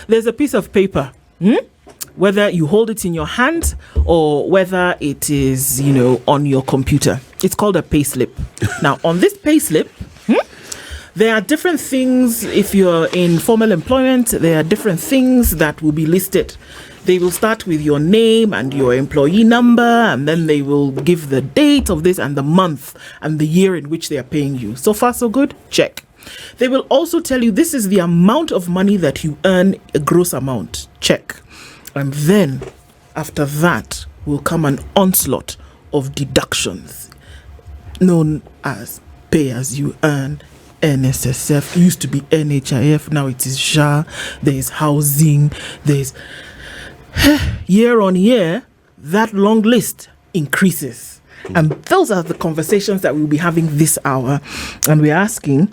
There's a piece of paper, whether you hold it in your hand or whether it is, on your computer. It's called a payslip. Now, on this payslip, there are different things. If you're in formal employment, there are different things that will be listed. They will start with your name and your employee number, and then they will give the date of this and the month and the year in which they are paying you. So far, so good? Check. They will also tell you this is the amount of money that you earn, a gross amount. Check. And then, after that, will come an onslaught of deductions, known as pay as you earn. NSSF, it used to be NHIF, now it is SHA, there's housing, there's year on year, that long list increases. And those are the conversations that we'll be having this hour. And we're asking,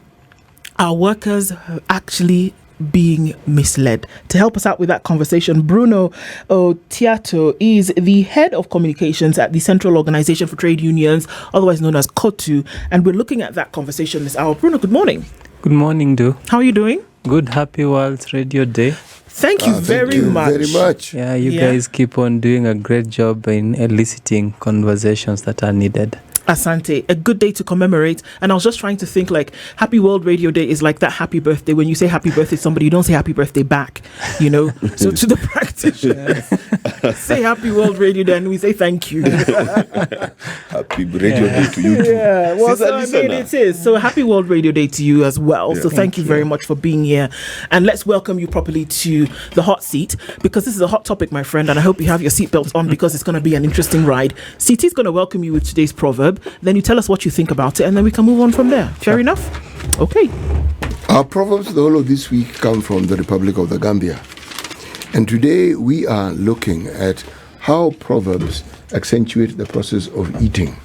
are workers actually being misled? To help us out with that conversation, Bruno Otiato is the head of communications at the Central Organization for Trade Unions, otherwise known as COTU, and we're looking at that conversation this hour. Bruno, good morning. Good morning, Do. How are you doing? Good. Happy World Radio Day. Thank you very much. Yeah, you guys keep on doing a great job in eliciting conversations that are needed. Asante, a good day to commemorate. And I was just trying to think, like, Happy World Radio Day is like that happy birthday. When you say happy birthday to somebody, you don't say happy birthday back, So to the practitioners, say Happy World Radio Day and we say thank you. Happy Radio Day to you too. Yeah, well, so, it is. So Happy World Radio Day to you as well. Yeah. So thank you very much for being here. And let's welcome you properly to the hot seat, because this is a hot topic, my friend, and I hope you have your seatbelts on because it's going to be an interesting ride. CT is going to welcome you with today's proverb. Then you tell us what you think about it, and then we can move on from there. Fair enough? Okay. Our proverbs the whole of this week come from the Republic of the Gambia. And today we are looking at how proverbs accentuate the process of eating.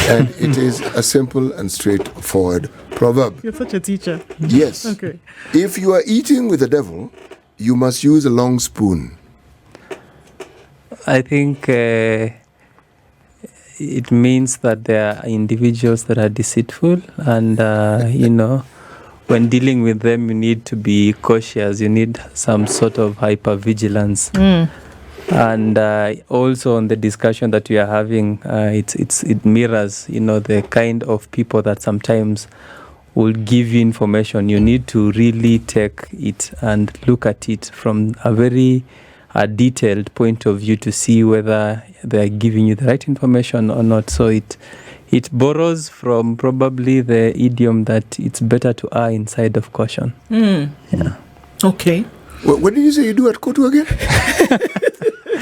And it is a simple and straightforward proverb. You're such a teacher. Yes. Okay. If you are eating with the devil, you must use a long spoon. I think it means that there are individuals that are deceitful, and when dealing with them, you need to be cautious. You need some sort of hypervigilance. And also on the discussion that we are having, it mirrors, the kind of people that sometimes will give you information. You need to really take it and look at it from a very detailed point of view to see whether they are giving you the right information or not. So it borrows from probably the idiom that it's better to err in side of caution. Yeah. Okay. What did you say you do at COTU again?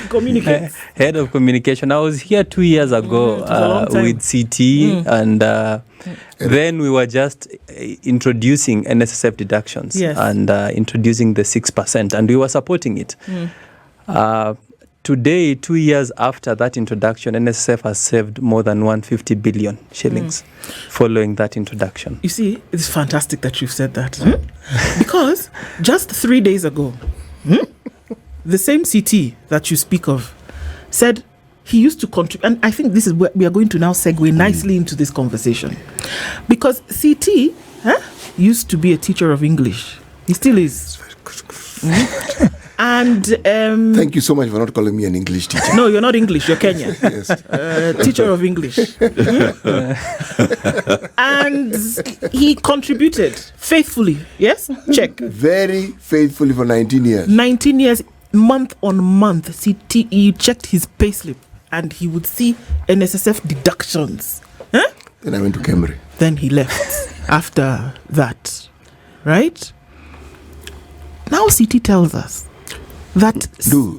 Communicate. Head of communication. I was here 2 years ago with CT, and then we were just introducing NSSF deductions and introducing the 6%, and we were supporting it. Today, 2 years after that introduction, NSSF has saved more than 150 billion shillings following that introduction. You see, it's fantastic that you've said that. Because just 3 days ago, the same CT that you speak of said he used to contribute. And I think this is where we are going to now segue nicely into this conversation. Because CT used to be a teacher of English. He still is. And thank you so much for not calling me an English teacher. No, you're not English, you're Kenyan. Yes. Teacher of English. And he contributed faithfully. Yes? Check. Very faithfully for 19 years. 19 years, month on month. He checked his payslip and he would see NSSF deductions. Then I went to Cambridge. Then he left after that. Right? Now CT tells us that so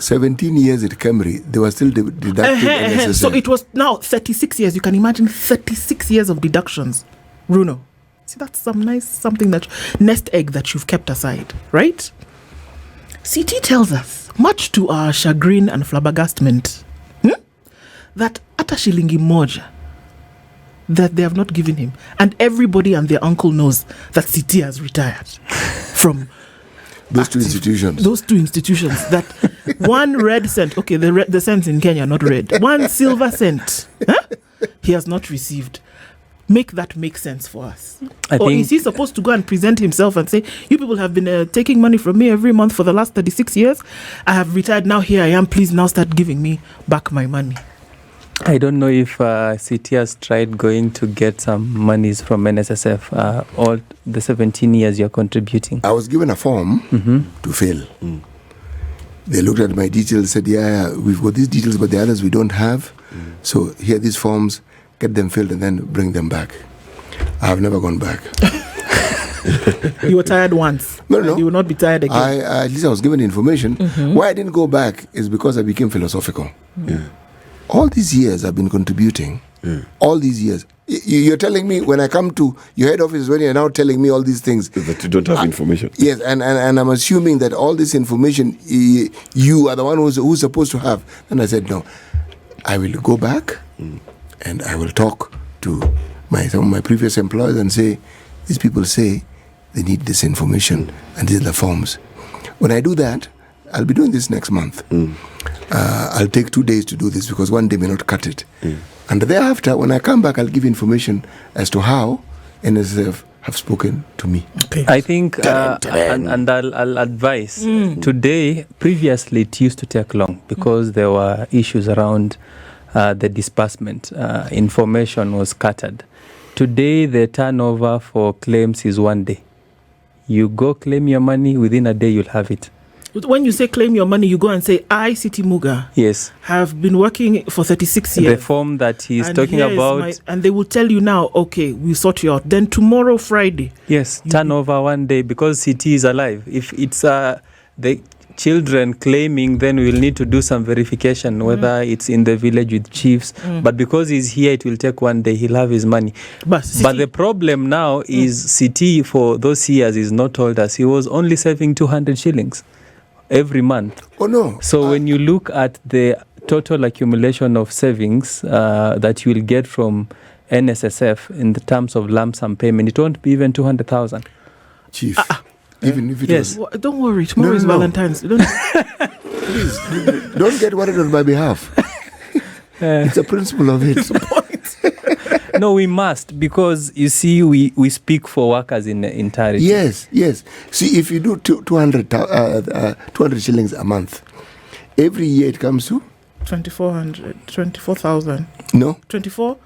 17 years at Cambridge, they were still deducting NSSF. So it was now 36 years. You can imagine 36 years of deductions. Bruno, see, that's something that nest egg that you've kept aside, right? CT tells us, much to our chagrin and flabbergastment, that ata shilingi moja that they have not given him, and everybody and their uncle knows that CT has retired from those two institutions. That 1 red cent, okay, the cents in Kenya are not red. 1 silver cent, he has not received. make that make sense for us? I Or think is he supposed to go and present himself and say, you people have been taking money from me every month for the last 36 years. I have retired. Now here I am. Please now start giving me back my money. I don't know if CT has tried going to get some monies from NSSF all the 17 years you're contributing. I was given a form to fill. They looked at my details, said, yeah, we've got these details, but the others we don't have. So here are these forms, get them filled and then bring them back. I have never gone back. You were tired once. No. You will not be tired again. At least I was given information. Why I didn't go back is because I became philosophical. All these years I've been contributing. All these years. You're telling me when I come to your head office, when you're now telling me all these things. That you don't have information. Yes, and I'm assuming that all this information you are the one who's supposed to have. And I said, no, I will go back and I will talk to some of my previous employers and say, these people say they need this information and these are the forms. When I do that, I'll be doing this next month. I'll take 2 days to do this because one day may not cut it. And thereafter, when I come back, I'll give information as to how NSSF have spoken to me. Okay. I think, and I'll advise, today, previously it used to take long because there were issues around the disbursement. Information was scattered. Today, the turnover for claims is 1 day. You go claim your money, within a day you'll have it. When you say claim your money, you go and say, I, City Muga, Yes. have been working for 36 years. The form that he's And talking here is about. and they will tell you now, okay, we sort you out. Then tomorrow, Friday. Yes, turnover 1 day because CT is alive. If it's the children claiming, then we'll need to do some verification, whether it's in the village with chiefs. But because he's here, it will take 1 day. He'll have his money. But the problem now is CT for those years is not told us. He was only saving 200 shillings every month. Oh, no. So when you look at the total accumulation of savings that you will get from NSSF in the terms of lump sum payment, it won't be even 200,000. Chief, even if it yes. was... Don't worry, tomorrow is Valentine's. Please, don't get worried on my behalf. It's a principle of it. No, we must, because you see, we speak for workers in entirety. Yes. See, if you do 200 shillings a month, every year it comes to 24,000. No, 24,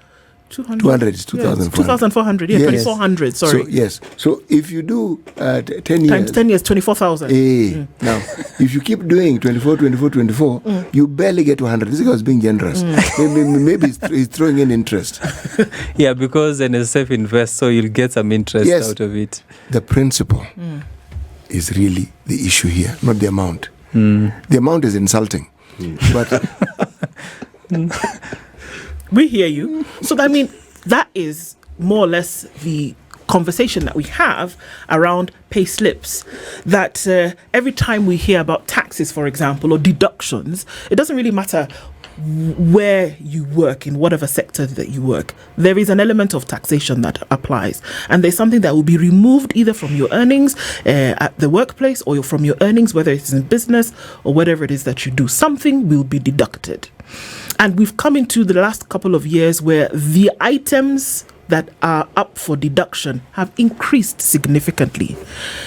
200. 200 is 2,400. 2,400. Yeah, Yes. 2,400. Sorry. So yes, so if you do 10 years, Times 10 years, 24,000. Now, if you keep doing 24, you barely get 200. This guy was being generous. Maybe he's throwing in interest. Yeah, because NSSF invests, so you'll get some interest Yes. out of it. The principle is really the issue here, not the amount. The amount is insulting, but We hear you. So, I mean, that is more or less the conversation that we have around pay slips. That every time we hear about taxes, for example, or deductions, it doesn't really matter where you work, in whatever sector that you work, there is an element of taxation that applies, and there's something that will be removed either from your earnings at the workplace or from your earnings, whether it's in business or whatever it is that you do. Something will be deducted. And we've come into the last couple of years where the items that are up for deduction have increased significantly.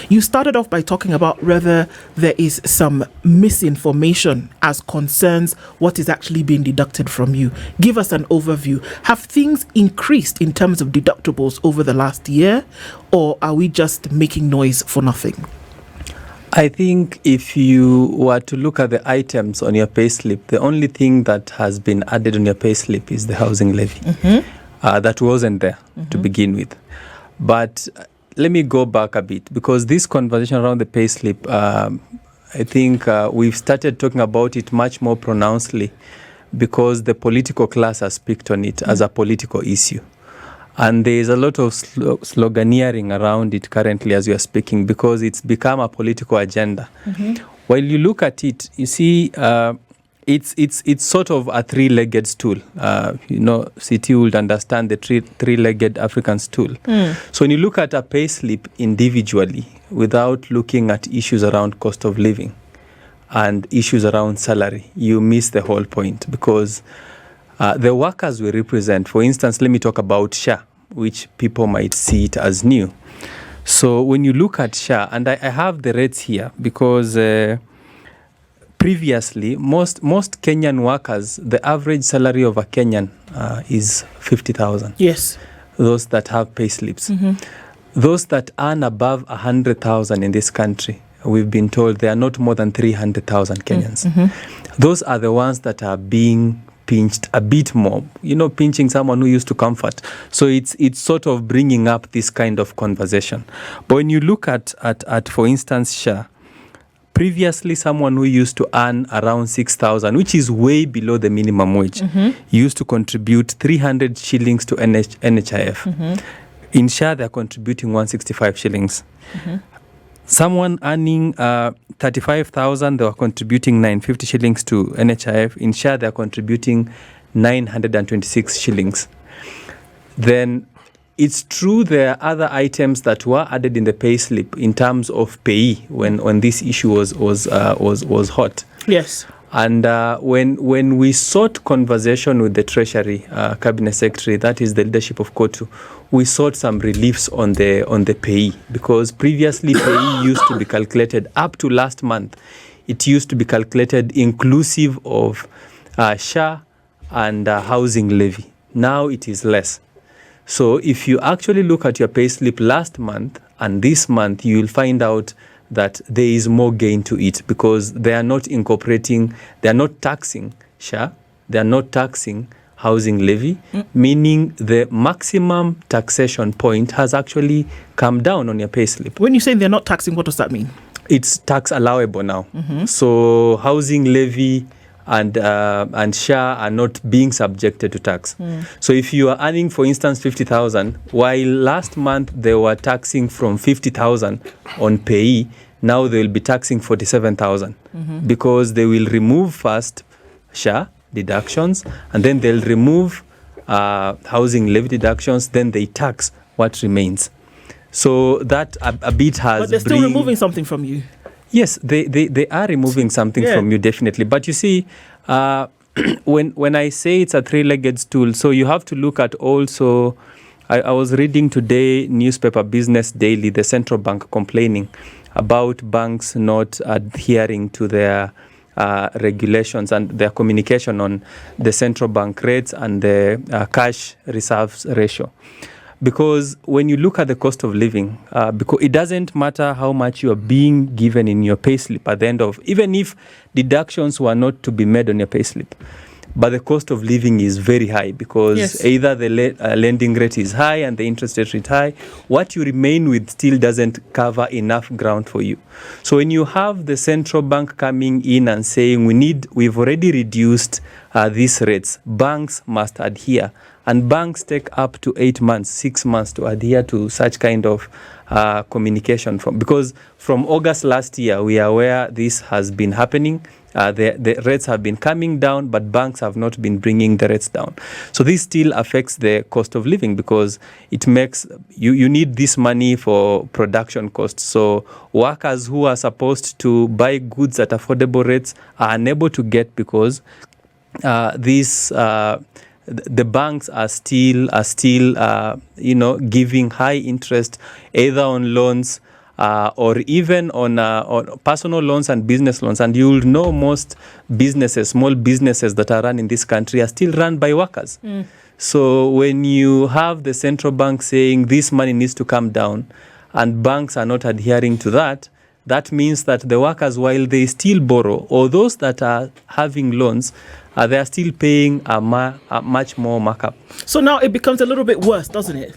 You started off by talking about whether there is some misinformation as concerns what is actually being deducted from you. Give us an overview. Have things increased in terms of deductibles over the last year, or are we just making noise for nothing? I think if you were to look at the items on your payslip, the only thing that has been added on your payslip is the housing levy. That wasn't there to begin with. But let me go back a bit, because this conversation around the payslip, I think we've started talking about it much more pronouncedly because the political class has picked on it as a political issue. And there is a lot of sloganeering around it currently as we are speaking, because it's become a political agenda. While you look at it, you see it's sort of a three-legged stool. CT would understand the three-legged African stool. So when you look at a pay slip individually without looking at issues around cost of living and issues around salary, you miss the whole point, because the workers we represent, for instance, let me talk about SHA. which people might see it as new. So when you look at SHA, and I have the rates here because previously most Kenyan workers, the average salary of a Kenyan is 50,000. Yes. Those that have pay slips. Those that earn above 100,000 in this country, we've been told there are not more than 300,000 Kenyans. Those are the ones that are being pinched a bit more, pinching someone who used to comfort. So it's sort of bringing up this kind of conversation. But when you look at for instance, SHA, previously someone who used to earn around 6,000, which is way below the minimum wage, used to contribute 300 shillings to NHIF. In SHA, they're contributing 165 shillings. Someone earning 35,000, they were contributing 950 shillings to NHIF. In SHA, they're contributing 926 shillings. Then it's true there are other items that were added in the payslip in terms of PAYE when this issue was hot. Yes. And when we sought conversation with the Treasury Cabinet Secretary, that is the leadership of COTU, we sought some reliefs on the PAYE, because previously PAYE used to be calculated up to last month. It used to be calculated inclusive of SHA and housing levy. Now it is less. So if you actually look at your payslip last month and this month, you will find out that there is more gain to it, because they are not taxing SHA, they are not taxing housing levy, meaning the maximum taxation point has actually come down on your payslip. When you say they're not taxing, what does that mean? It's tax allowable now. So housing levy and SHA are not being subjected to tax. So if you are earning, for instance, 50,000, while last month they were taxing from 50,000 on PAYE, now they will be taxing 47,000 because they will remove first SHA deductions, and then they'll remove housing levy deductions, then they tax what remains. So that a bit has. But they're still removing something from you. Yes, they are removing something from you, definitely. But you see, when I say it's a three-legged stool, so you have to look at also, I was reading today newspaper Business Daily, the central bank complaining about banks not adhering to their regulations and their communication on the central bank rates and the cash reserves ratio. Because when you look at the cost of living, because it doesn't matter how much you are being given in your payslip at the end of, even if deductions were not to be made on your payslip, but the cost of living is very high, because either the lending rate is high and the interest rate is high. What you remain with still doesn't cover enough ground for you. So when you have the central bank coming in and saying we've already reduced these rates, banks must adhere. And banks take up to 8 months, 6 months to adhere to such kind of communication. Because from August last year, we are aware this has been happening. The rates have been coming down, but banks have not been bringing the rates down. So this still affects the cost of living, because it makes you need this money for production costs. So workers who are supposed to buy goods at affordable rates are unable to get, because the banks are still giving high interest either on loans or even on personal loans and business loans. And you'll know most businesses, small businesses that are run in this country are still run by workers. So when you have the central bank saying this money needs to come down and banks are not adhering to that, that means that the workers, while they still borrow, or those that are having loans, they are still paying a much more markup. So now it becomes a little bit worse, doesn't it?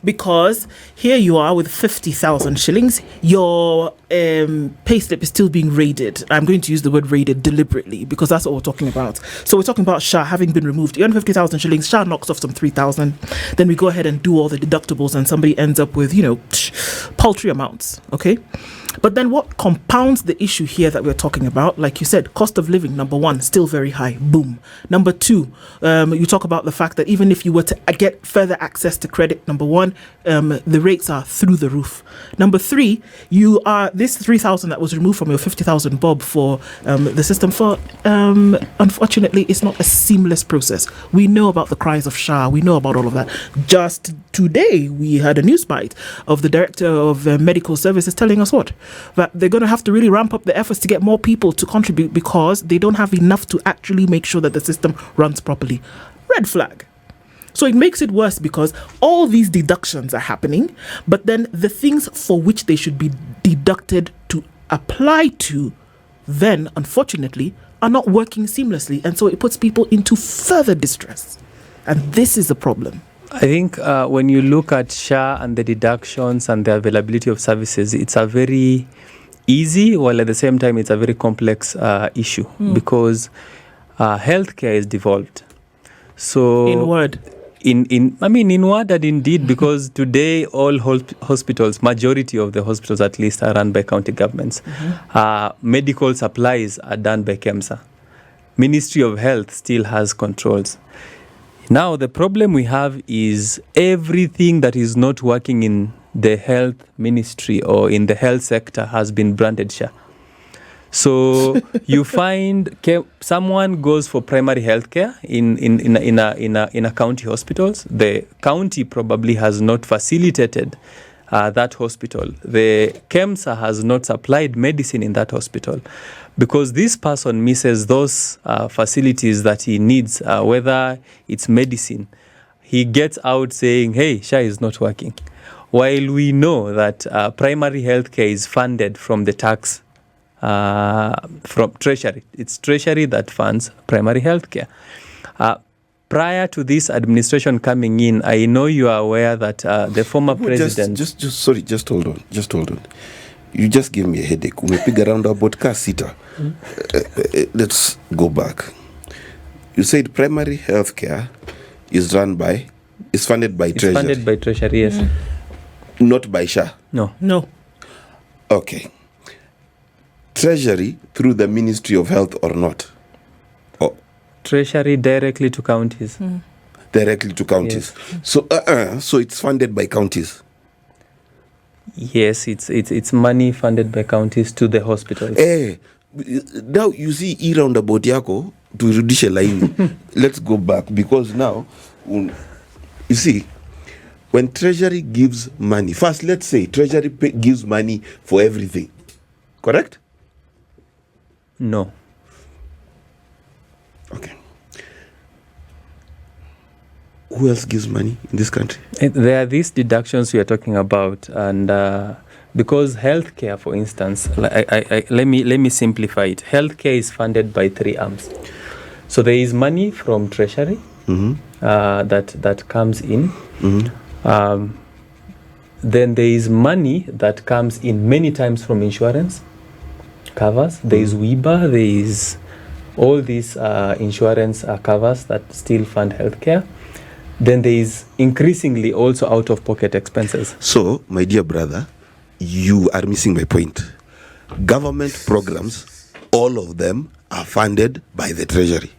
Because here you are with 50,000 shillings. Your payslip is still being raided. I'm going to use the word raided deliberately, because that's what we're talking about. So we're talking about SHA having been removed. You earn 50,000 shillings, SHA knocks off some 3,000. Then we go ahead and do all the deductibles, and somebody ends up with, paltry amounts. Okay? But then what compounds the issue here that we're talking about, like you said, cost of living, number one, still very high. Boom. Number two, you talk about the fact that even if you were to get further access to credit, number one, the rates are through the roof. Number three, this 3,000 that was removed from your 50,000 bob for the system for, unfortunately, it's not a seamless process. We know about the cries of SHA. We know about all of that. Just today, we had a news bite of the director of medical services telling us what? That they're going to have to really ramp up the efforts to get more people to contribute because they don't have enough to actually make sure that the system runs properly. Red flag. So it makes it worse because all these deductions are happening, but then the things for which they should be deducted to apply to, then, unfortunately, are not working seamlessly. And so it puts people into further distress. And this is a problem. I think when you look at SHA and the deductions and the availability of services, it's a very easy, while at the same time it's a very complex issue because healthcare is devolved. So in word. In word and in deed, because today all hospitals, majority of the hospitals at least, are run by county governments. Medical supplies are done by KEMSA. Ministry of Health still has controls. Now, the problem we have is everything that is not working in the health ministry or in the health sector has been branded SHA. So you find someone goes for primary health care in a county hospitals. The county probably has not facilitated that hospital. The KEMSA has not supplied medicine in that hospital. Because this person misses those facilities that he needs, whether it's medicine, he gets out saying, hey, SHA is not working. While we know that primary health care is funded from the tax, from Treasury. It's Treasury that funds primary health care. Prior to this administration coming in, I know you are aware that the former president... Just hold on. You just gave me a headache. Umepiga around about car sitter. Let's go back. You said primary health care is funded by Treasury. It's funded by Treasury, yes. Not by SHA? No. Okay. Treasury through the Ministry of Health or not? Treasury directly to counties. Directly to counties. Yes. So it's funded by counties? Yes, it's money funded by counties to the hospitals. Now you see roundabout yako to judicial line. Let's go back because now you see when Treasury gives money. First, let's say Treasury gives money for everything. Correct? No. Okay. Who else gives money in this country? There are these deductions we are talking about, and because healthcare, for instance, let me simplify it. Healthcare is funded by three arms. So there is money from Treasury that comes in. Then there is money that comes in many times from insurance covers. There is WIBA. There is all these insurance covers that still fund healthcare. Then there is increasingly also out-of-pocket expenses. So, my dear brother, you are missing my point. Government programs, all of them are funded by the Treasury.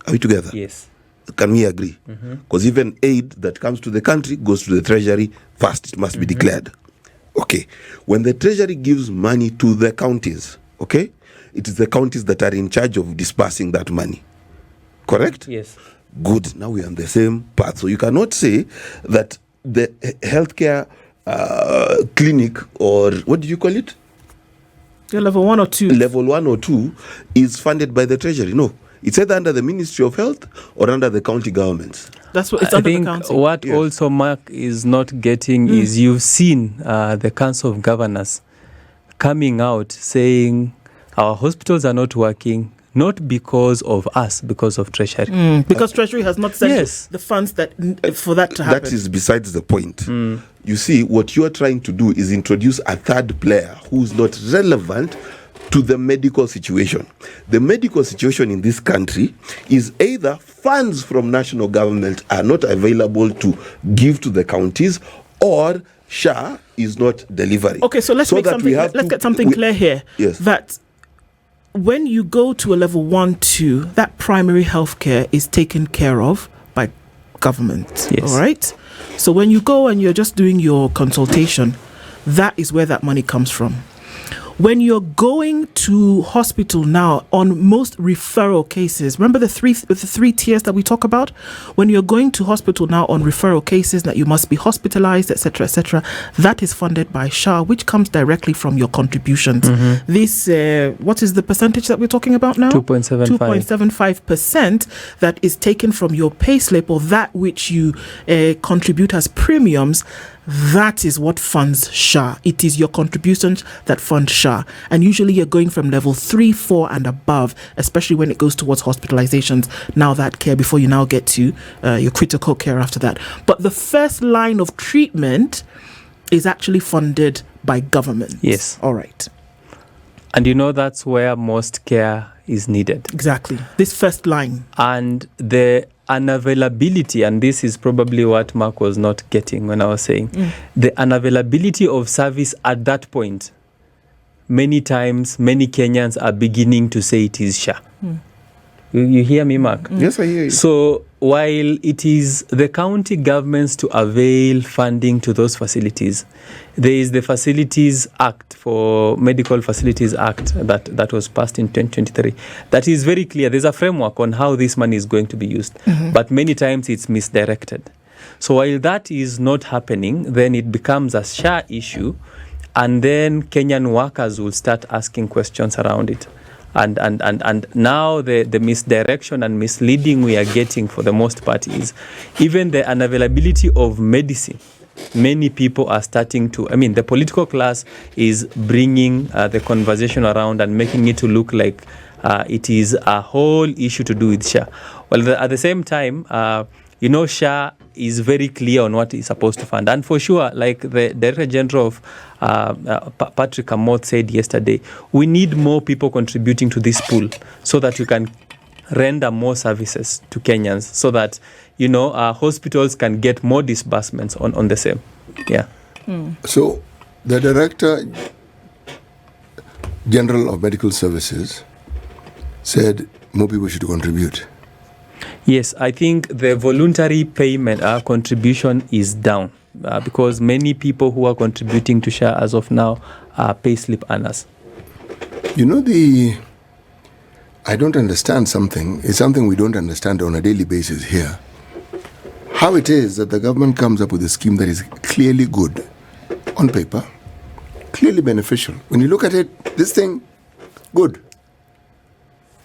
Are we together? Yes. Can we agree? Because even aid that comes to the country goes to the Treasury first. It must be declared. Okay. When the Treasury gives money to the counties, okay, it is the counties that are in charge of dispersing that money. Correct? Yes. Good. Now we are on the same path. So you cannot say that the healthcare clinic, or what did you call it? Level 1 or 2. Level 1 or 2 is funded by the Treasury. No. It's either under the Ministry of Health or under the county governments. That's what it's under the council. What also Mark is not getting is you've seen the Council of Governors coming out saying our hospitals are not working, not because of us, because of Treasury. Because Treasury has not sent the funds that for that to happen. That is besides the point. You see, what you are trying to do is introduce a third player who's not relevant to the medical situation. The medical situation in this country is either funds from national government are not available to give to the counties, or SHA is not delivering. Okay, so let's get something clear here. Yes. That when you go to a level 1, 2, that primary healthcare is taken care of by government. Yes. All right. So when you go and you're just doing your consultation, that is where that money comes from. When you're going to hospital now on most referral cases, remember the three tiers that we talk about? When you're going to hospital now on referral cases that you must be hospitalized, etc., that is funded by SHA, which comes directly from your contributions. Mm-hmm. This, what is the percentage that we're talking about now? 2.75% that is taken from your payslip, or that which you contribute as premiums. That is what funds SHA. It is your contributions that fund SHA. And usually you're going from level 3, 4 and above, especially when it goes towards hospitalizations, now that care, before you now get to your critical care after that. But the first line of treatment is actually funded by government. Yes. All right. And that's where most care is needed. Exactly. This first line. And the unavailability, and this is probably what Mark was not getting when I was saying, the unavailability of service at that point, many times, many Kenyans are beginning to say it is SHA. You hear me, Mark? Yes, I hear you. So while it is the county governments to avail funding to those facilities, there is the Facilities Act, for Medical Facilities Act that was passed in 2023. That is very clear. There's a framework on how this money is going to be used, but many times it's misdirected. So while that is not happening, then it becomes a SHA issue, and then Kenyan workers will start asking questions around it. And now the misdirection and misleading we are getting for the most part is even the unavailability of medicine. Many people are starting to, the political class is bringing the conversation around and making it to look like it is a whole issue to do with SHA. Well, at the same time, SHA is very clear on what it's supposed to fund. And for sure, like the Director General of Patrick Amoth said yesterday, we need more people contributing to this pool so that you can render more services to Kenyans, so that, hospitals can get more disbursements on the same. Yeah. So the Director General of Medical Services said more people should contribute. Yes, I think the voluntary payment contribution is down because many people who are contributing to SHA as of now are payslip earners. I don't understand something. It's something we don't understand on a daily basis here. How it is that the government comes up with a scheme that is clearly good on paper, clearly beneficial. When you look at it, this thing, good.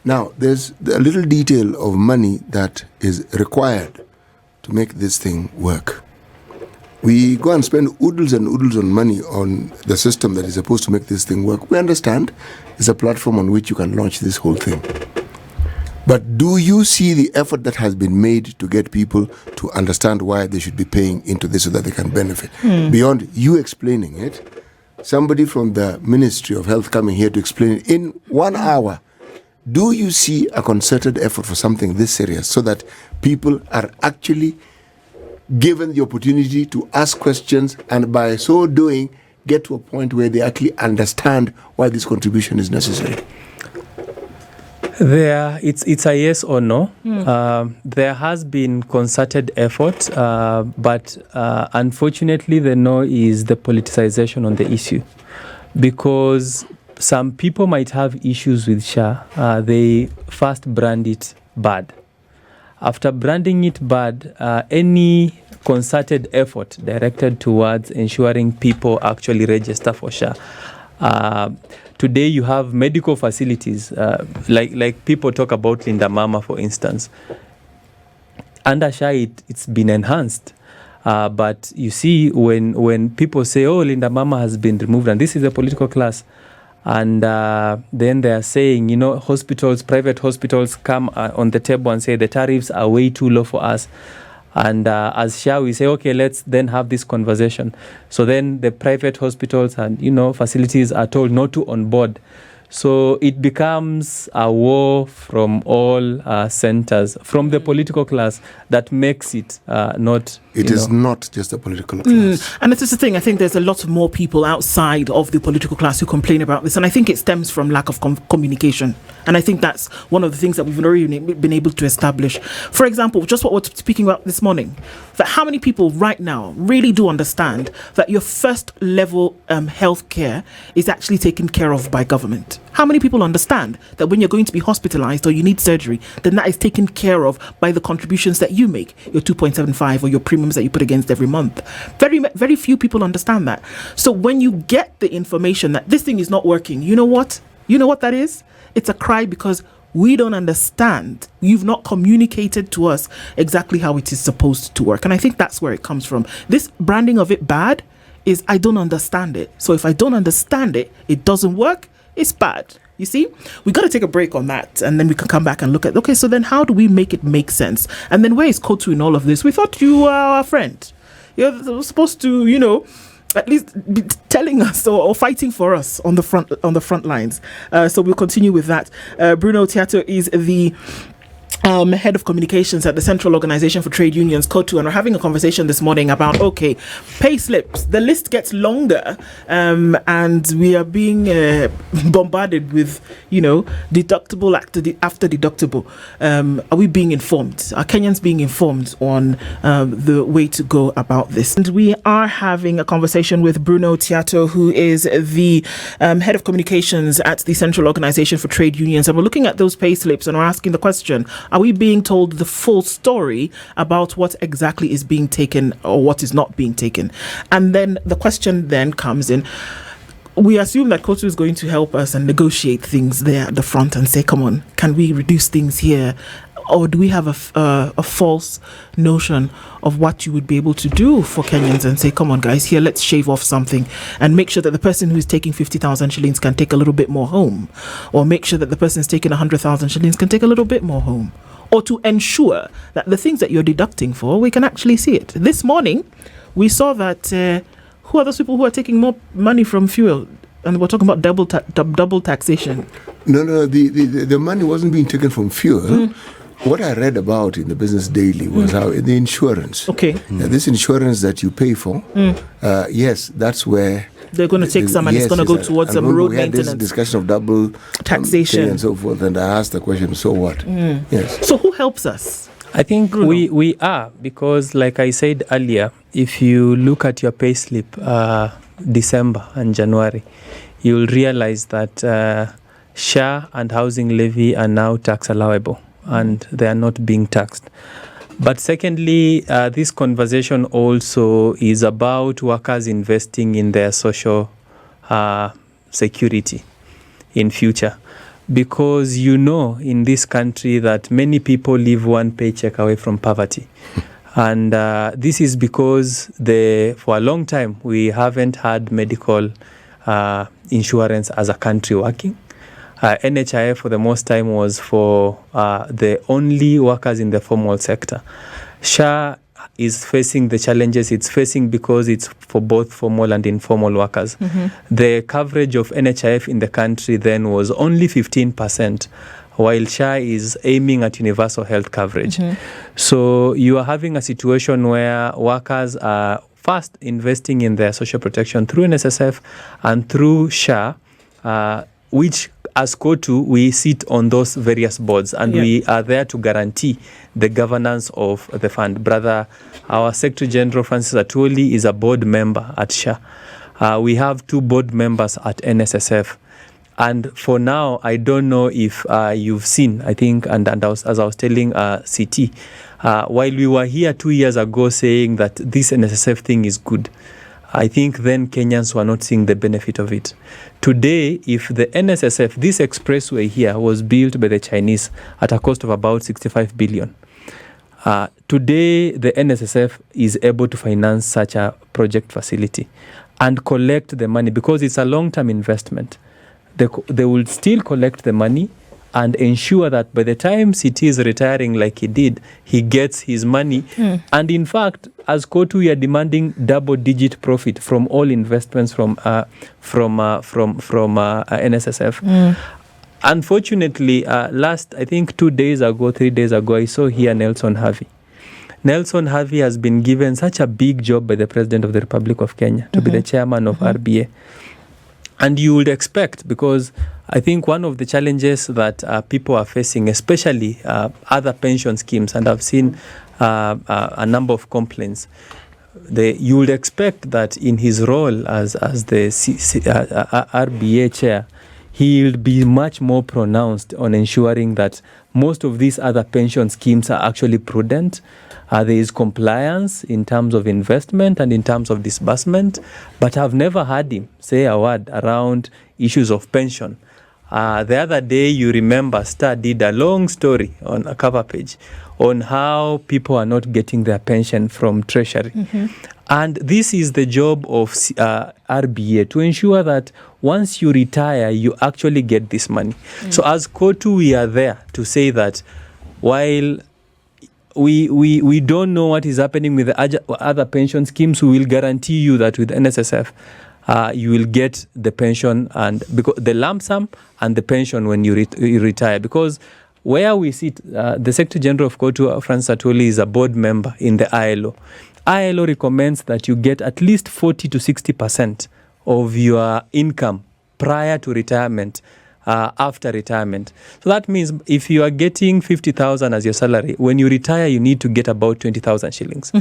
Now, there's a little detail of money that is required to make this thing work. We go and spend oodles and oodles on money on the system that is supposed to make this thing work. We understand it's a platform on which you can launch this whole thing. But do you see the effort that has been made to get people to understand why they should be paying into this so that they can benefit? Beyond you explaining it, somebody from the Ministry of Health coming here to explain it in 1 hour. Do you see a concerted effort for something this serious so that people are actually given the opportunity to ask questions, and by so doing get to a point where they actually understand why this contribution is necessary? It's a yes or no. There has been concerted effort, but unfortunately the no is the politicization on the issue, because some people might have issues with SHA. They first brand it bad. After branding it bad, any concerted effort directed towards ensuring people actually register for SHA. Today you have medical facilities, like people talk about Linda Mama, for instance. Under SHA, it's been enhanced. But you see, when people say, oh, Linda Mama has been removed, and this is a political class, and then they are saying, hospitals, private hospitals come on the table and say the tariffs are way too low for us. And as SHA, we say, okay, let's then have this conversation. So then the private hospitals and, facilities are told not to onboard. So it becomes a war from all centers, from the political class, that makes it not It is not just a political class. And this is the thing. I think there's a lot more people outside of the political class who complain about this. And I think it stems from lack of communication. And I think that's one of the things that we've already been able to establish. For example, just what we're speaking about this morning, that how many people right now really do understand that your first level health care is actually taken care of by government? How many people understand that when you're going to be hospitalized or you need surgery, then that is taken care of by the contributions that you make, your 2.75 or your premiums that you put against every month? Very, very few people understand that. So when you get the information that this thing is not working, you know what? You know what that is? It's a cry because we don't understand. You've not communicated to us exactly how it is supposed to work. And I think that's where it comes from. This branding of it bad is I don't understand it. So if I don't understand it, it doesn't work, it's bad. You see, we got to take a break on that, and then we can come back and look at, okay, so then how do we make it make sense? And then where is COTU in all of this? We thought you were our friend. You're supposed to, at least be telling us or fighting for us on the front lines. So we'll continue with that. Bruno Otiato is the head of communications at the Central Organization for Trade Unions, COTU, and we're having a conversation this morning about, okay, pay slips. The list gets longer, and we are being bombarded with, deductible after deductible. Are we being informed? Are Kenyans being informed on the way to go about this? And we are having a conversation with Bruno Otiato, who is the head of communications at the Central Organization for Trade Unions, and we're looking at those pay slips and we're asking the question, are we being told the full story about what exactly is being taken or what is not being taken? And then the question then comes in. We assume that COTU is going to help us and negotiate things there at the front and say, come on, can we reduce things here? Or do we have a false notion of what you would be able to do for Kenyans and say, come on, guys, here, let's shave off something and make sure that the person who is taking 50,000 shillings can take a little bit more home, or make sure that the person who's taking 100,000 shillings can take a little bit more home, or to ensure that the things that you're deducting for, we can actually see it. This morning, we saw that who are those people who are taking more money from fuel? And we're talking about double taxation. No, the money wasn't being taken from fuel. What I read about in the Business Daily was how the insurance. Okay. This insurance that you pay for, yes, that's where they're going to take some and it's going to go towards some road we had maintenance. This discussion of double taxation and so forth, and I asked the question, so what? Yes. So who helps us? I think Bruno. we are, because like I said earlier, if you look at your payslip, December and January, you'll realize that SHA and housing levy are now tax allowable and they are not being taxed. But secondly, this conversation also is about workers investing in their social security in future. Because in this country that many people live one paycheck away from poverty. And this is because for a long time, we haven't had medical insurance as a country working. NHIF for the most time was for the only workers in the formal sector. SHA is facing the challenges it's facing because it's for both formal and informal workers. The coverage of NHIF in the country then was only 15%, while SHA is aiming at universal health coverage. So you are having a situation where workers are first investing in their social protection through NSSF and through SHA, which as COTU, we sit on those various boards and we are there to guarantee the governance of the fund. Brother, our Secretary General Francis Atwoli is a board member at SHA. We have 2 board members at NSSF. And for now, I don't know if you've seen, I think, and as I was telling CT, while we were here 2 years ago saying that this NSSF thing is good, I think then Kenyans were not seeing the benefit of it. Today, if the NSSF, this expressway here was built by the Chinese at a cost of about 65 billion. Today, the NSSF is able to finance such a project facility and collect the money because it's a long-term investment. They will still collect the money and ensure that by the time CT is retiring like he did, he gets his money. And in fact, as COTU, we are demanding double-digit profit from all investments from NSSF. Unfortunately, I think 3 days ago, I saw here Nelson Harvey. Nelson Havi has been given such a big job by the President of the Republic of Kenya to be the chairman of RBA. And you would expect, because I think one of the challenges that people are facing, especially other pension schemes, and I've seen a number of complaints, you would expect that in his role as the RBA chair, he will be much more pronounced on ensuring that most of these other pension schemes are actually prudent. There is compliance in terms of investment and in terms of disbursement, but I've never heard him say a word around issues of pension. The other day, you remember, Star did a long story on a cover page on how people are not getting their pension from Treasury. And this is the job of RBA, to ensure that once you retire, you actually get this money. So as COTU, we are there to say that while we don't know what is happening with the other pension schemes, we will guarantee you that with NSSF, you will get the pension and because the lump sum and the pension when you retire. Because where we sit, the Secretary General of COTU, Francis Atwoli, is a board member in the ILO. ILO recommends that you get at least 40 to 60% of your income prior to retirement, after retirement. So that means if you are getting 50,000 as your salary, when you retire, you need to get about 20,000 shillings.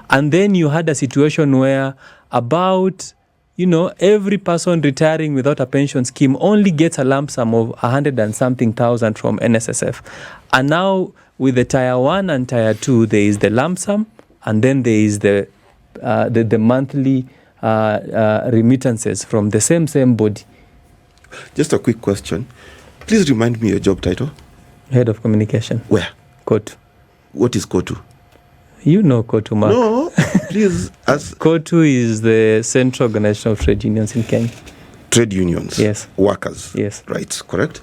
And then you had a situation where about, every person retiring without a pension scheme only gets a lump sum of 100 and something thousand from NSSF. And now with the Tier 1 and Tier 2, there is the lump sum, and then there is the monthly remittances from the same body. Just a quick question. Please remind me your job title. Head of Communication. Where? COTU. What is COTU? You know COTU, Mark. No, please. COTU is the Central Organization of Trade Unions in Kenya. Trade unions? Yes. Workers? Yes. Rights, correct?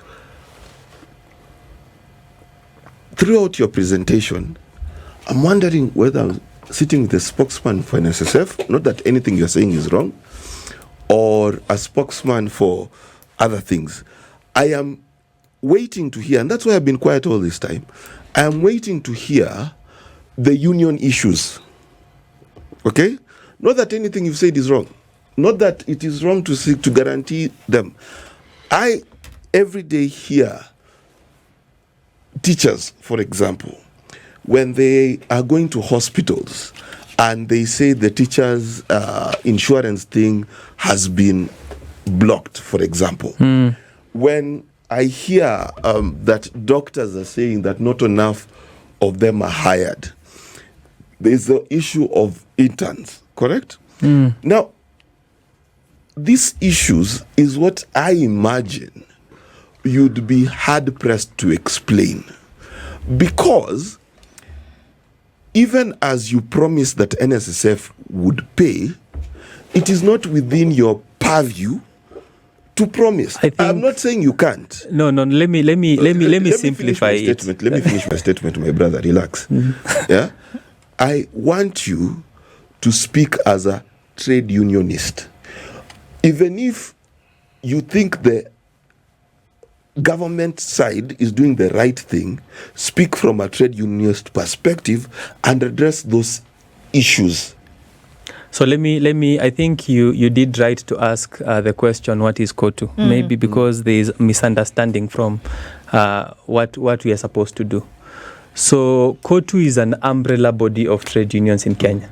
Throughout your presentation, I'm wondering whether I'm sitting with a spokesman for NSSF, not that anything you're saying is wrong, or a spokesman for other things. I am waiting to hear, and that's why I've been quiet all this time, I am waiting to hear the union issues. Okay? Not that anything you've said is wrong. Not that it is wrong to seek to guarantee them. I every day hear teachers, for example, when they are going to hospitals and they say the teacher's insurance thing has been blocked, for example. When I hear that doctors are saying that not enough of them are hired, there's the issue of interns, correct? Now, these issues is what I imagine you'd be hard-pressed to explain. Because even as you promised that NSSF would pay, it is not within your purview to promise. I'm not saying you can't. No. Let me simplify it. Let me finish my statement, my brother. Relax. Yeah, I want you to speak as a trade unionist. Even if you think the government side is doing the right thing, speak from a trade unionist perspective and address those issues. So let me. I think you did right to ask the question, what is COTU? Maybe because there is misunderstanding from what we are supposed to do. So COTU is an umbrella body of trade unions in Kenya.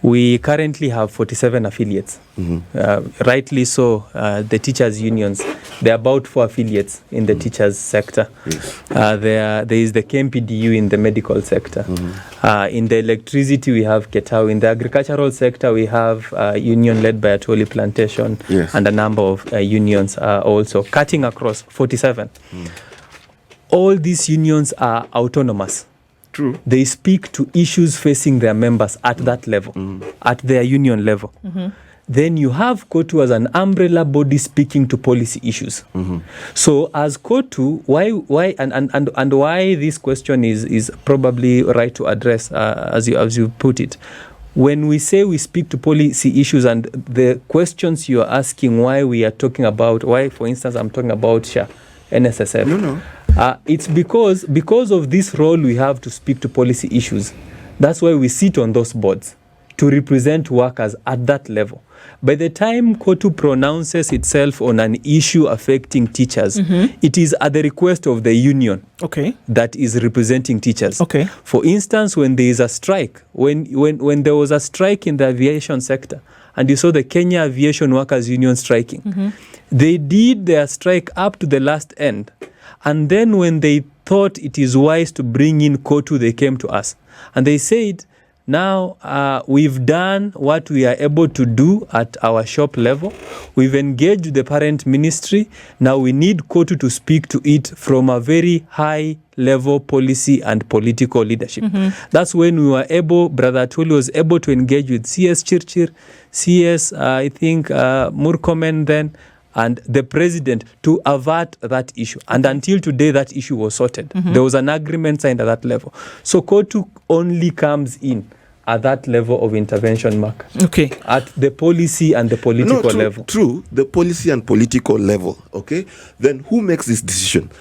We currently have 47 affiliates. Rightly so, the teachers' unions, there are about 4 affiliates in the teachers' sector. There is the KMPDU in the medical sector. In the electricity, we have Ketau. In the agricultural sector, we have a union led by Atwoli Plantation, and a number of unions also, cutting across 47. All these unions are autonomous. True. They speak to issues facing their members at that level, at their union level. Then you have COTU as an umbrella body speaking to policy issues. So as COTU, why this question is probably right to address, as you put it. When we say we speak to policy issues and the questions you are asking, why we are talking about, why, for instance, I'm talking about SHA, NSSF. No. It's because of this role we have to speak to policy issues. That's why we sit on those boards to represent workers at that level. By the time COTU pronounces itself on an issue affecting teachers, it is at the request of the union that is representing teachers. For instance, when there is a strike, when there was a strike in the aviation sector, and you saw the Kenya Aviation Workers Union striking, they did their strike up to the last end. And then when they thought it is wise to bring in COTU, they came to us. And they said, now we've done what we are able to do at our shop level. We've engaged the parent ministry. Now we need COTU to speak to it from a very high level policy and political leadership. That's when we were able, Brother Atuli was able to engage with CS Chirchir, CS, I think, Murkomen then, and the president to avert that issue. And until today, that issue was sorted. There was an agreement signed at that level. So COTU only comes in at that level of intervention, Mark. At the policy and the political level. True, the policy and political level, okay? Then who makes this decision?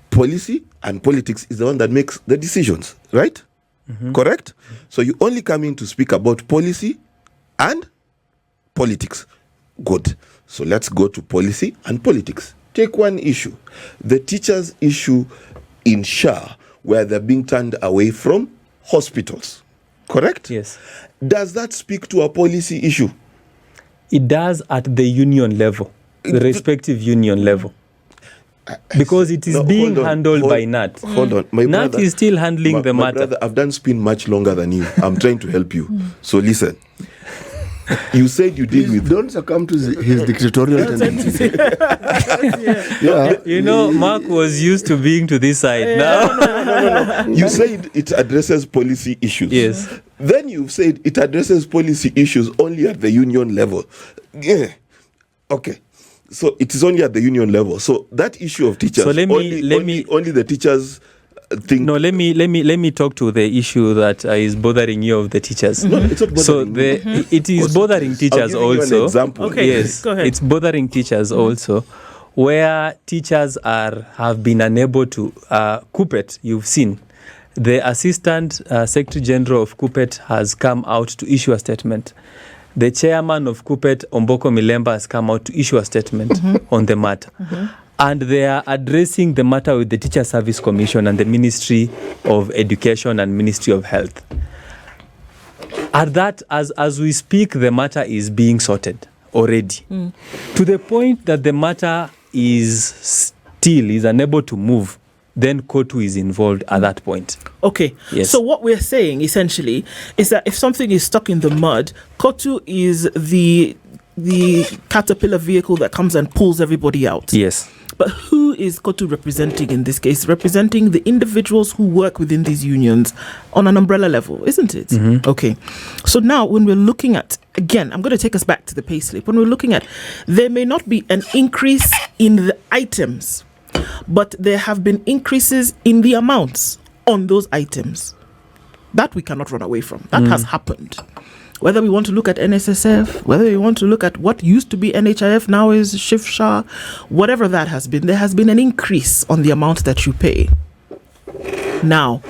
Policy and politics is the one that makes the decisions, right? Correct? So you only come in to speak about policy and politics. Good. So let's go to policy and politics. Take one issue. The teachers' issue in SHA, where they're being turned away from hospitals. Correct? Yes. Does that speak to a policy issue? It does at the union level, the respective union level. Because it is being handled by NAT. Hold on. NAT is still handling the matter. Brother, I've done spin much longer than you. I'm trying to help you. So listen. You said you deal with... Don't succumb to his dictatorial tendencies. You know, Mark was used to being to this side. No. You said it addresses policy issues. Yes. Then you've said it addresses policy issues only at the union level. Yeah. Okay. So it is only at the union level. So that issue of teachers, so only the teachers think... No, let me talk to the issue that is bothering you of the teachers. No, it's not bothering me. It is bothering teachers I'll give you an also. example. Okay, yes, go ahead. It's bothering teachers also, where teachers have been unable to CUPET. You've seen the Assistant Secretary General of CUPET has come out to issue a statement. The chairman of CUPET, Omboko Milemba, has come out to issue a statement on the matter. And they are addressing the matter with the Teacher Service Commission and the Ministry of Education and Ministry of Health. At that, as we speak, the matter is being sorted already. To the point that the matter is unable to move. Then COTU is involved at that point. Okay. Yes. So what we're saying essentially is that if something is stuck in the mud, COTU is the caterpillar vehicle that comes and pulls everybody out. Yes. But who is COTU representing in this case? Representing the individuals who work within these unions on an umbrella level, isn't it? Okay. So now when we're looking at, again, I'm going to take us back to the payslip. When we're looking at, there may not be an increase in the items, but there have been increases in the amounts on those items. That we cannot run away from. That has happened. Whether we want to look at NSSF, whether we want to look at what used to be NHIF, now is SHIF SHA, whatever that has been, there has been an increase on the amount that you pay. Now,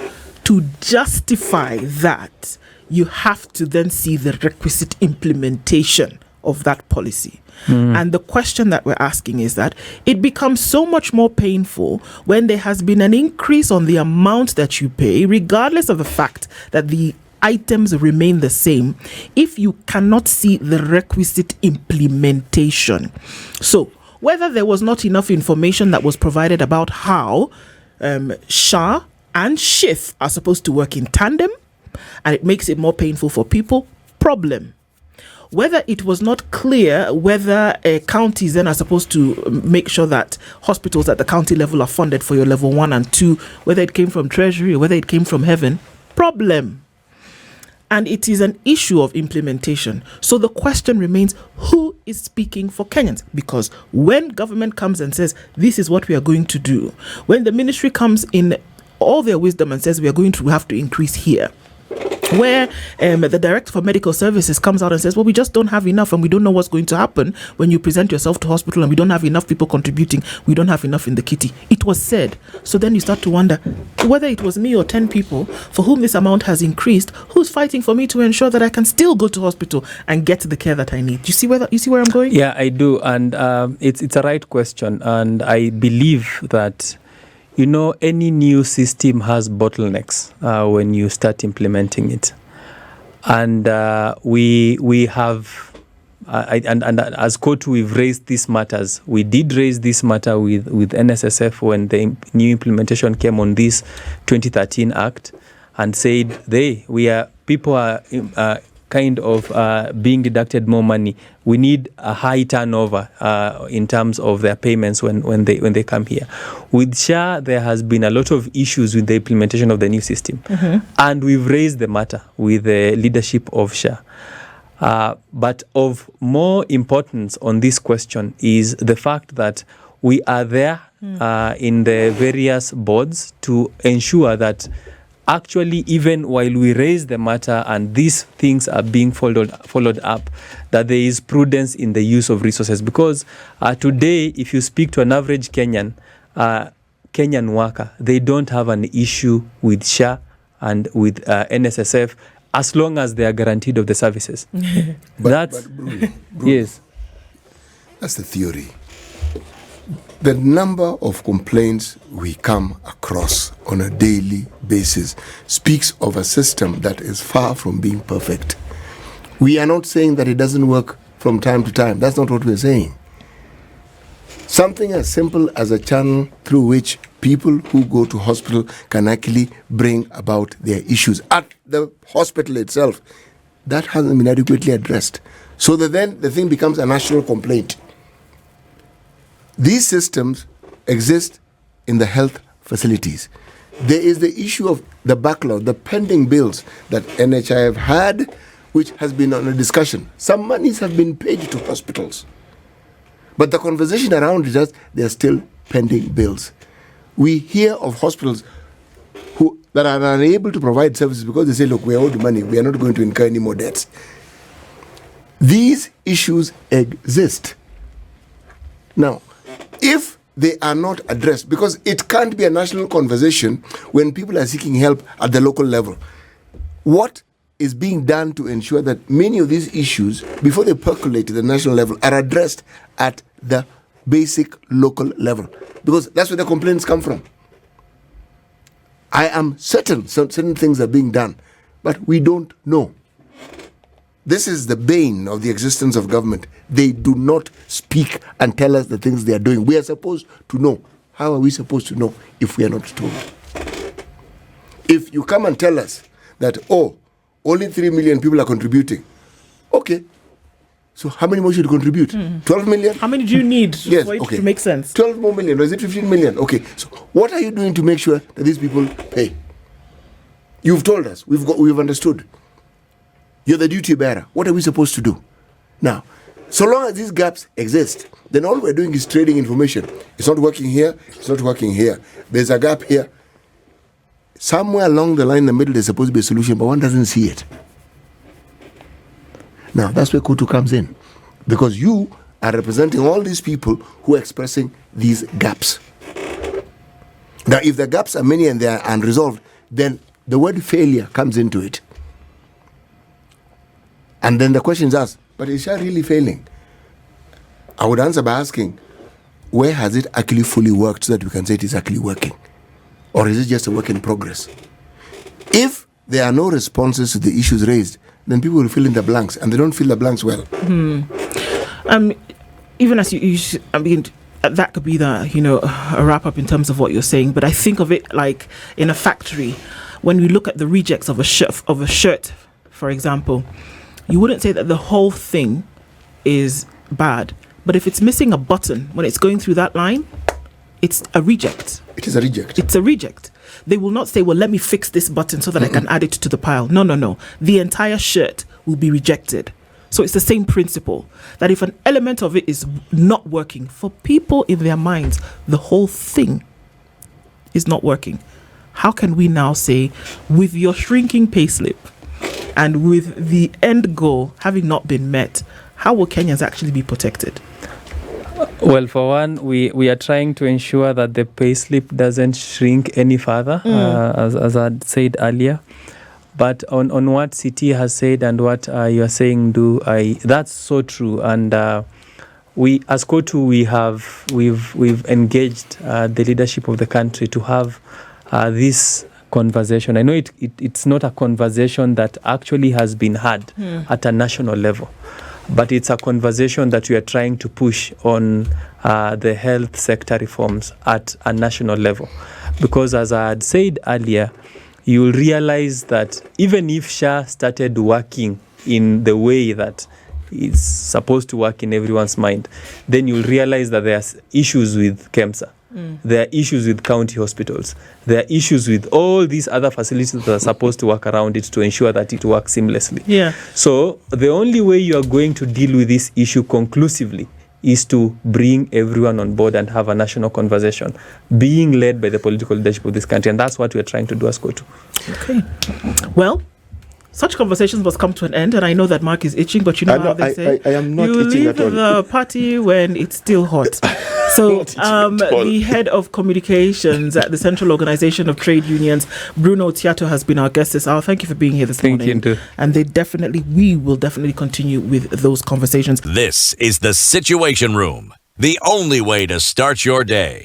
to justify that, you have to then see the requisite implementation of that policy. And the question that we're asking is that it becomes so much more painful when there has been an increase on the amount that you pay, regardless of the fact that the items remain the same, if you cannot see the requisite implementation. So whether there was not enough information that was provided about how SHA and SHIF are supposed to work in tandem, and it makes it more painful for people, problem. Whether it was not clear whether counties then are supposed to make sure that hospitals at the county level are funded for your level 1 and 2, whether it came from Treasury or whether it came from heaven, problem. And it is an issue of implementation. So the question remains, who is speaking for Kenyans? Because when government comes and says, this is what we are going to do, when the ministry comes in all their wisdom and says, we are going to have to increase here, where the Director for Medical Services comes out and says, well, we just don't have enough and we don't know what's going to happen when you present yourself to hospital and we don't have enough people contributing, we don't have enough in the kitty. It was said. So then you start to wonder whether it was me or 10 people for whom this amount has increased, who's fighting for me to ensure that I can still go to hospital and get the care that I need. You see where I'm going? Yeah, I do. And it's a right question. And I believe that, any new system has bottlenecks when you start implementing it. And we have, and as COTU, we've raised these matters. We did raise this matter with NSSF when the new implementation came on this 2013 Act, and said people are kind of being deducted more money. We need a high turnover in terms of their payments when they come here. With SHA, there has been a lot of issues with the implementation of the new system, and we've raised the matter with the leadership of SHA. But of more importance on this question is the fact that we are there in the various boards to ensure that actually, even while we raise the matter and these things are being followed up, that there is prudence in the use of resources. Because today, if you speak to an average Kenyan worker, they don't have an issue with SHA and with NSSF as long as they are guaranteed of the services. But Bruno, yes. That's the theory. The number of complaints we come across on a daily basis speaks of a system that is far from being perfect. We are not saying that it doesn't work from time to time. That's not what we're saying. Something as simple as a channel through which people who go to hospital can actually bring about their issues at the hospital itself, that hasn't been adequately addressed. So that then the thing becomes a national complaint. These systems exist in the health facilities. There is the issue of the backlog, the pending bills that NHIF had, which has been on a discussion. Some monies have been paid to hospitals. But the conversation around is just there are still pending bills. We hear of hospitals that are unable to provide services because they say, look, we are owed money, we are not going to incur any more debts. These issues exist. Now, if they are not addressed, because it can't be a national conversation when people are seeking help at the local level, what is being done to ensure that many of these issues, before they percolate to the national level, are addressed at the basic local level? Because that's where the complaints come from. I am certain certain things are being done, but we don't know. This is the bane of the existence of government. They do not speak and tell us the things they are doing. We are supposed to know. How are we supposed to know if we are not told? If you come and tell us that, only 3 million people are contributing, okay, so how many more should contribute? 12 million? How many do you need for it to make sense? 12 more million, or is it 15 million? Okay, so what are you doing to make sure that these people pay? You've told us, we've understood. You're the duty bearer. What are we supposed to do? Now, so long as these gaps exist, then all we're doing is trading information. It's not working here, it's not working here. There's a gap here. Somewhere along the line in the middle, there's supposed to be a solution, but one doesn't see it. Now, that's where COTU comes in. Because you are representing all these people who are expressing these gaps. Now, if the gaps are many and they are unresolved, then the word failure comes into it. And then the question is asked, but is SHA really failing? I would answer by asking, where has it actually fully worked so that we can say it is actually working? Or is it just a work in progress? If there are no responses to the issues raised, then people will fill in the blanks, and they don't fill the blanks well. Even as that could be a wrap up in terms of what you're saying, but I think of it like in a factory, when we look at the rejects of a shirt, for example, you wouldn't say that the whole thing is bad, but if it's missing a button when it's going through that line, it's a reject. It is a reject. It's a reject. They will not say, well, let me fix this button so that I can add it to the pile. No. The entire shirt will be rejected. So it's the same principle, that if an element of it is not working, for people in their minds, the whole thing is not working. How can we now say, with your shrinking payslip, And with the end goal having not been met, how will Kenyans actually be protected? Well, for one, we are trying to ensure that the payslip doesn't shrink any further, as I said earlier. But on what CT has said and what you are saying, that's so true. And we, as COTU, we've engaged the leadership of the country to have this conversation. I know it's not a conversation that actually has been had at a national level, but it's a conversation that we are trying to push on the health sector reforms at a national level. Because as I had said earlier, you'll realize that even if SHA started working in the way that it's supposed to work in everyone's mind, then you'll realize that there's issues with KEMSA. There are issues with county hospitals. There are issues with all these other facilities that are supposed to work around it to ensure that it works seamlessly. Yeah. So the only way you are going to deal with this issue conclusively is to bring everyone on board and have a national conversation being led by the political leadership of this country. And that's what we're trying to do as COTU. Okay. Well, such conversations must come to an end, and I know that Mark is itching, but you know how they say, I am not you itching leave at all. the party when it's still hot. So the head of communications at the Central Organization of Trade Unions, Bruno Otiato, has been our guest this hour. Thank you for being here this morning. Thank you. And we will definitely continue with those conversations. This is the Situation Room, the only way to start your day.